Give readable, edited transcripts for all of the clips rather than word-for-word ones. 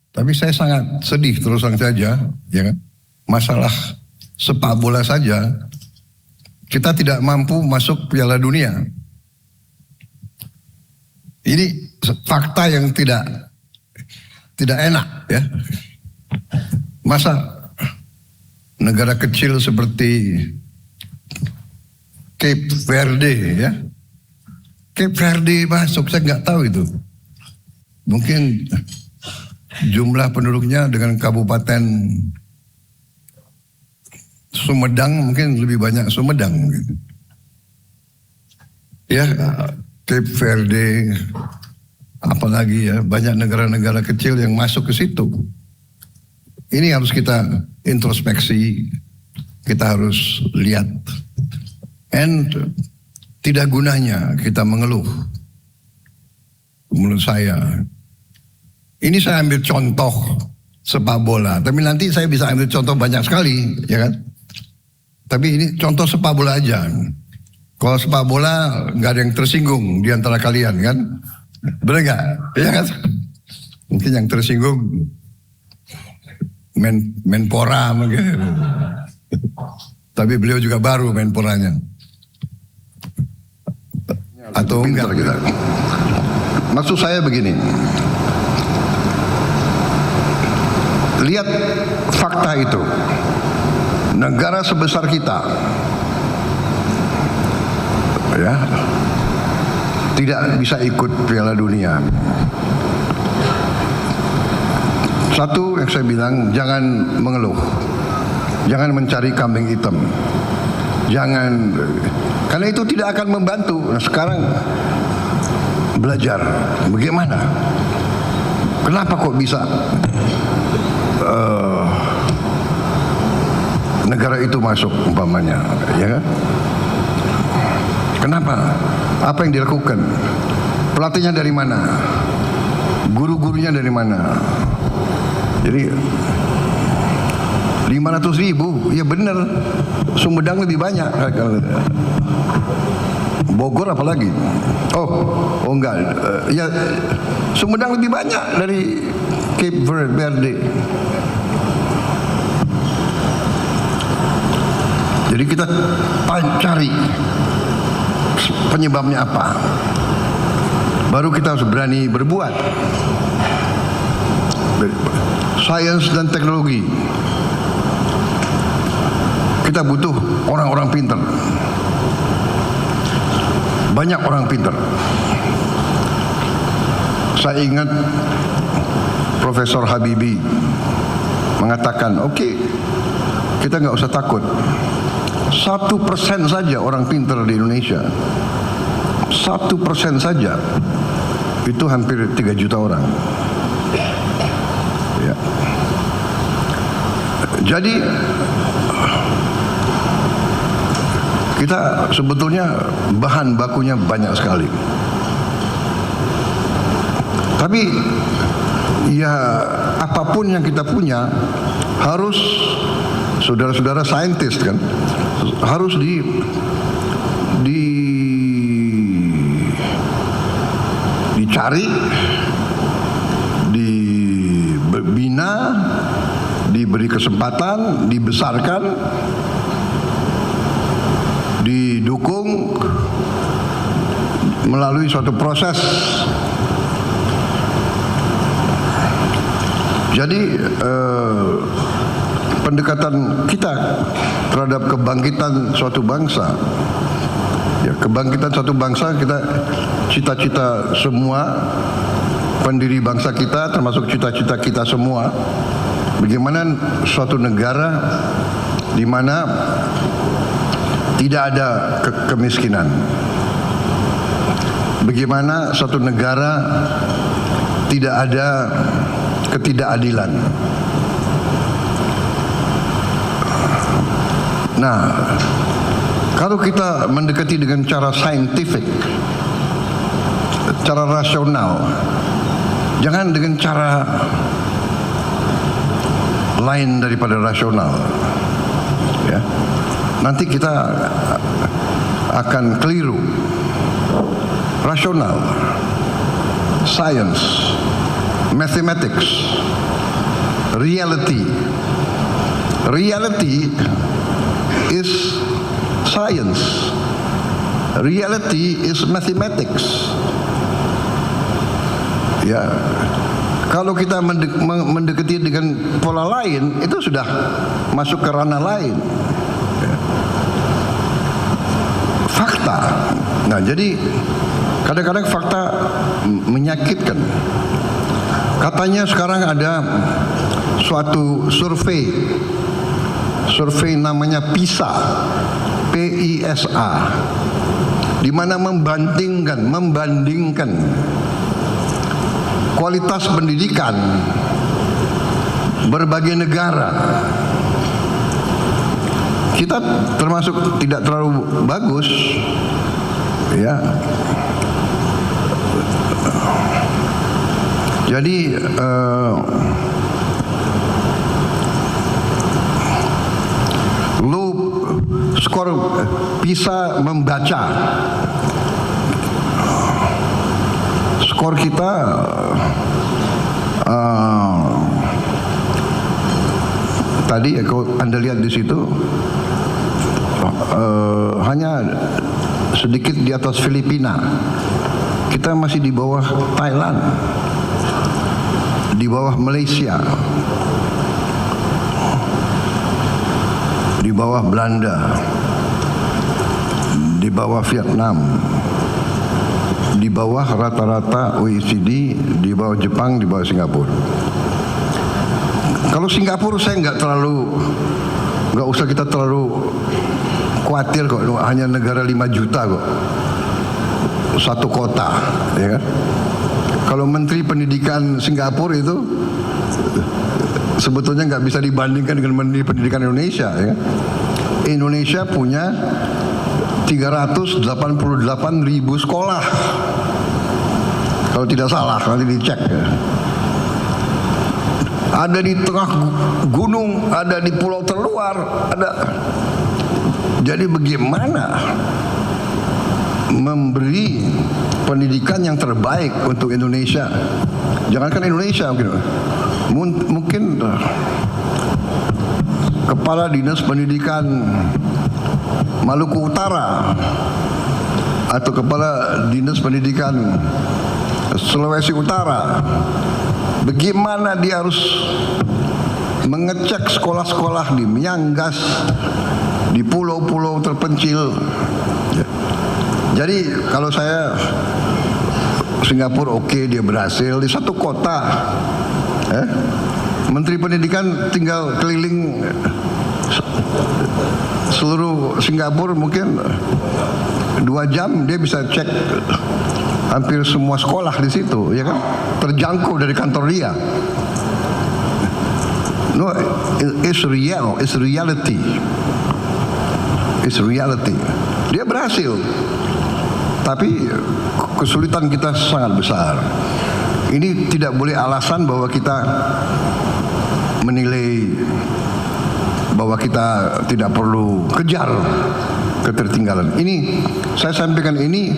Tapi saya sangat sedih terus terang saja, ya kan? Masalah sepak bola saja, kita tidak mampu masuk Piala Dunia. Ini fakta yang tidak enak, ya. Masa negara kecil seperti Cape Verde, ya, Cape Verde masuk, saya nggak tahu itu. Mungkin jumlah penduduknya dengan Kabupaten Sumedang mungkin lebih banyak Sumedang. Ya, Cape Verde, apalagi ya, banyak negara-negara kecil yang masuk ke situ. Ini harus kita introspeksi, kita harus lihat. And tidak gunanya kita mengeluh. Menurut saya, ini saya ambil contoh sepak bola, tapi nanti saya bisa ambil contoh banyak sekali, ya kan? Tapi ini contoh sepak bola aja. Kalau sepak bola nggak ada yang tersinggung di antara kalian, kan? Benar nggak? Ya kan? Mungkin yang tersinggung Menpora mungkin. Tapi beliau juga baru Menporanya. Atau enggak kita. Maksud saya begini. Lihat fakta itu. Negara sebesar kita, ya, tidak bisa ikut Piala Dunia. Satu yang saya bilang, jangan mengeluh, jangan mencari kambing hitam, jangan, karena itu tidak akan membantu. Nah, sekarang belajar bagaimana, kenapa kok bisa negara itu masuk umpamanya, ya kan? Kenapa? Apa yang dilakukan? Pelatihnya dari mana? Guru-gurunya dari mana? Jadi 500.000, ya benar. Sumedang lebih banyak. Bogor apalagi? Oh enggak. Ya Sumedang lebih banyak dari Cape Verde. Jadi kita cari penyebabnya apa. Baru kita harus berani berbuat. Sains dan teknologi. Kita butuh orang-orang pintar. Banyak orang pintar. Saya ingat Profesor Habibie mengatakan, oke, kita nggak usah takut. 1% saja orang pintar di Indonesia. 1% saja. Itu hampir 3 juta orang. Ya. Jadi kita sebetulnya bahan bakunya banyak sekali. Tapi ya apapun yang kita punya harus, saudara-saudara saintis kan, harus dicari, dibina, diberi kesempatan, dibesarkan, didukung melalui suatu proses. Jadi pendekatan kita terhadap kebangkitan suatu bangsa, ya, kebangkitan suatu bangsa, kita cita-cita semua pendiri bangsa kita, termasuk cita-cita kita semua, bagaimana suatu negara di mana tidak ada kemiskinan, bagaimana suatu negara tidak ada ketidakadilan. Nah, kalau kita mendekati dengan cara saintifik, cara rasional, jangan dengan cara lain daripada rasional, ya, nanti kita akan keliru. Rasional, science, mathematics, reality. Reality is science. Reality is mathematics. Ya, kalau kita mendekati dengan pola lain, itu sudah masuk ke ranah lain. Ya. Fakta. Nah, jadi kadang-kadang fakta menyakitkan. Katanya sekarang ada suatu survei namanya PISA, PISA, di mana membandingkan kualitas pendidikan berbagai negara. Kita termasuk tidak terlalu bagus, ya. Jadi skor PISA membaca, skor kita tadi kalau Anda lihat di situ hanya sedikit di atas Filipina. Kita masih di bawah Thailand, di bawah Malaysia, di bawah Belanda, di bawah Vietnam, di bawah rata-rata OECD, di bawah Jepang, di bawah Singapura. Kalau Singapura saya nggak usah kita terlalu khawatir kok, hanya negara 5 juta kok, satu kota, ya kan? Kalau Menteri Pendidikan Singapura itu sebetulnya nggak bisa dibandingkan dengan Menteri Pendidikan Indonesia, ya. Indonesia punya 388.000 sekolah, kalau tidak salah, nanti dicek, ya. Ada di tengah gunung, ada di pulau terluar, ada. Jadi bagaimana memberi pendidikan yang terbaik untuk Indonesia? Jangankan Indonesia, mungkin Kepala Dinas Pendidikan Maluku Utara atau Kepala Dinas Pendidikan Sulawesi Utara, bagaimana dia harus mengecek sekolah-sekolah di Miangas, di pulau-pulau terpencil. Jadi kalau saya Singapura oke, dia berhasil di satu kota, Menteri Pendidikan tinggal keliling seluruh Singapura, mungkin 2 jam dia bisa cek hampir semua sekolah di situ, ya kan? Terjangkau dari kantor dia. No, it's real, it's reality, it's reality. Dia berhasil, tapi kesulitan kita sangat besar. Ini tidak boleh alasan bahwa kita menilai bahwa kita tidak perlu kejar ketertinggalan. Ini saya sampaikan, ini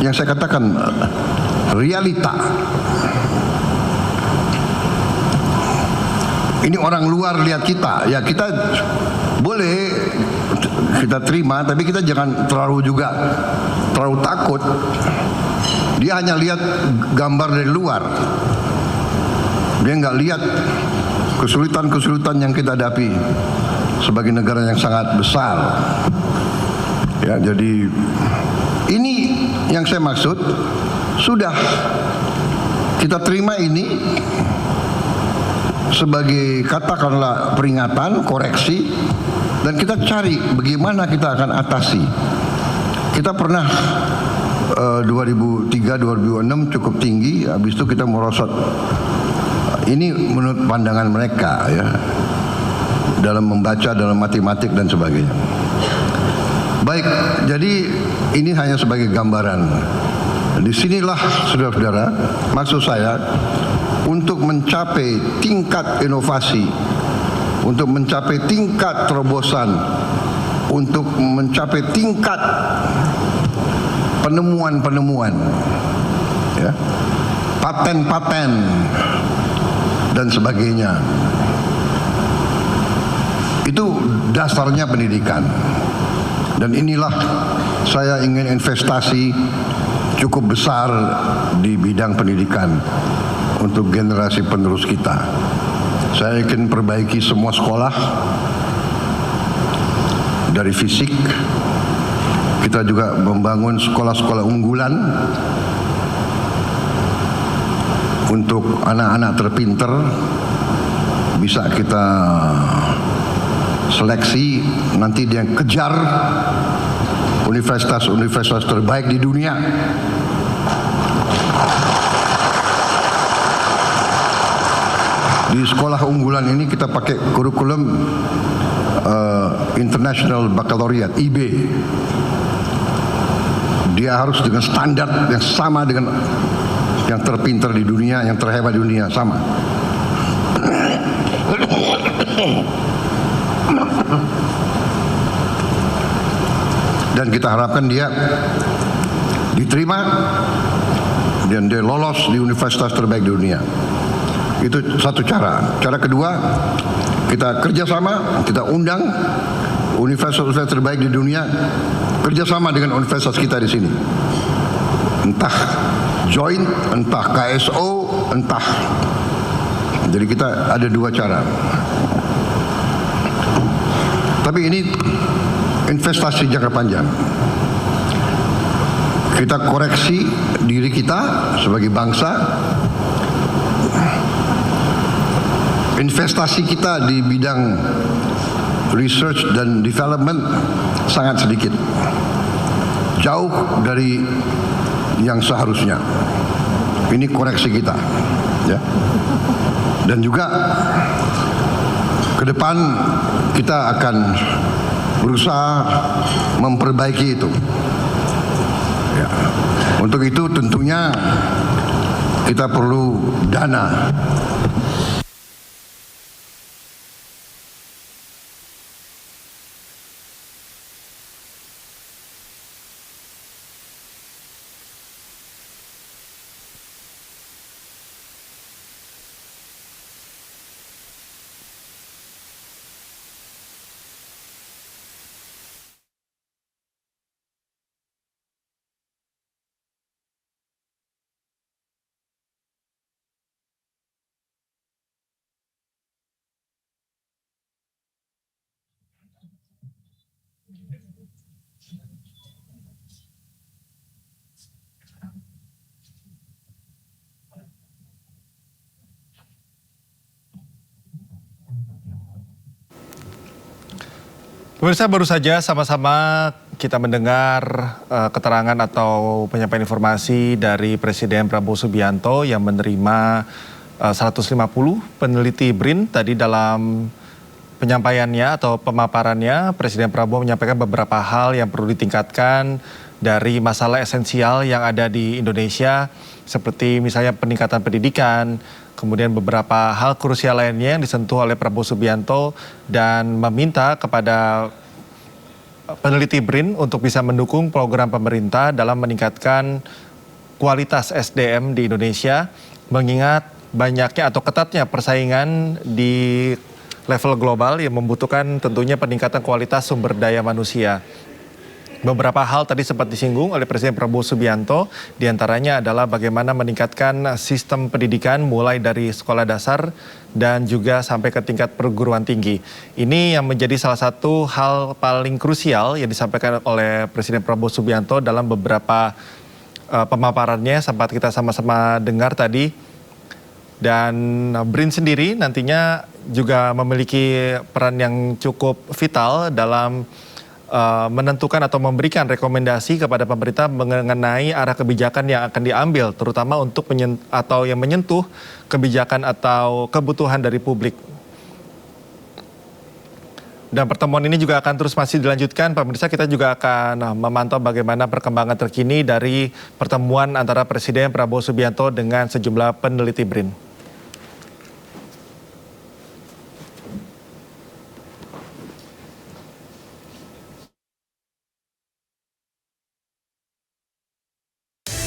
yang saya katakan realita. Ini orang luar lihat kita, ya kita boleh kita terima, tapi kita jangan terlalu takut. Dia hanya lihat gambar dari luar, dia nggak lihat kesulitan-kesulitan yang kita hadapi sebagai negara yang sangat besar. Ya, jadi ini yang saya maksud, sudah kita terima ini sebagai katakanlah peringatan, koreksi, dan kita cari bagaimana kita akan atasi. Kita pernah 2003-2006 cukup tinggi, habis itu kita merosot. Ini menurut pandangan mereka, ya, dalam membaca, dalam matematik dan sebagainya. Baik, jadi ini hanya sebagai gambaran. Disinilah saudara-saudara, maksud saya untuk mencapai tingkat inovasi, untuk mencapai tingkat terobosan, untuk mencapai tingkat penemuan-penemuan, ya, paten-paten, dan sebagainya. Itu dasarnya pendidikan. Dan inilah saya ingin investasi cukup besar di bidang pendidikan untuk generasi penerus kita. Saya ingin perbaiki semua sekolah, dari fisik. Kita juga membangun sekolah-sekolah unggulan untuk anak-anak terpinter. Bisa kita seleksi, nanti dia kejar universitas-universitas terbaik di dunia. Di sekolah unggulan ini kita pakai kurikulum International Baccalaureate, IB. Dia harus dengan standar yang sama dengan yang terpintar di dunia, yang terhebat di dunia, sama. Dan kita harapkan dia diterima dan dia lolos di universitas terbaik di dunia. Itu satu cara. Cara kedua, kita kerjasama, kita undang universitas terbaik di dunia kerjasama dengan universitas kita di sini. Entah joint, entah KSO, entah. Jadi kita ada dua cara. Tapi ini investasi jangka panjang. Kita koreksi diri kita sebagai bangsa. Investasi kita di bidang research dan development sangat sedikit, jauh dari yang seharusnya. Ini koreksi kita, ya. Dan juga ke depan kita akan berusaha memperbaiki itu. Ya. Untuk itu tentunya kita perlu dana. Pemirsa, baru saja sama-sama kita mendengar keterangan atau penyampaian informasi dari Presiden Prabowo Subianto yang menerima 150 peneliti BRIN. Tadi dalam penyampaiannya atau pemaparannya, Presiden Prabowo menyampaikan beberapa hal yang perlu ditingkatkan dari masalah esensial yang ada di Indonesia, seperti misalnya peningkatan pendidikan, kemudian beberapa hal krusial lainnya yang disentuh oleh Prabowo Subianto, dan meminta kepada peneliti BRIN untuk bisa mendukung program pemerintah dalam meningkatkan kualitas SDM di Indonesia, mengingat banyaknya atau ketatnya persaingan di level global yang membutuhkan tentunya peningkatan kualitas sumber daya manusia. Beberapa hal tadi sempat disinggung oleh Presiden Prabowo Subianto, diantaranya adalah bagaimana meningkatkan sistem pendidikan mulai dari sekolah dasar dan juga sampai ke tingkat perguruan tinggi. Ini yang menjadi salah satu hal paling krusial yang disampaikan oleh Presiden Prabowo Subianto dalam beberapa pemaparannya, sempat kita sama-sama dengar tadi. Dan BRIN sendiri nantinya juga memiliki peran yang cukup vital dalam menentukan atau memberikan rekomendasi kepada pemerintah mengenai arah kebijakan yang akan diambil, terutama untuk yang menyentuh kebijakan atau kebutuhan dari publik. Dan pertemuan ini juga akan terus masih dilanjutkan. Pemirsa, kita juga akan memantau bagaimana perkembangan terkini dari pertemuan antara Presiden Prabowo Subianto dengan sejumlah peneliti BRIN.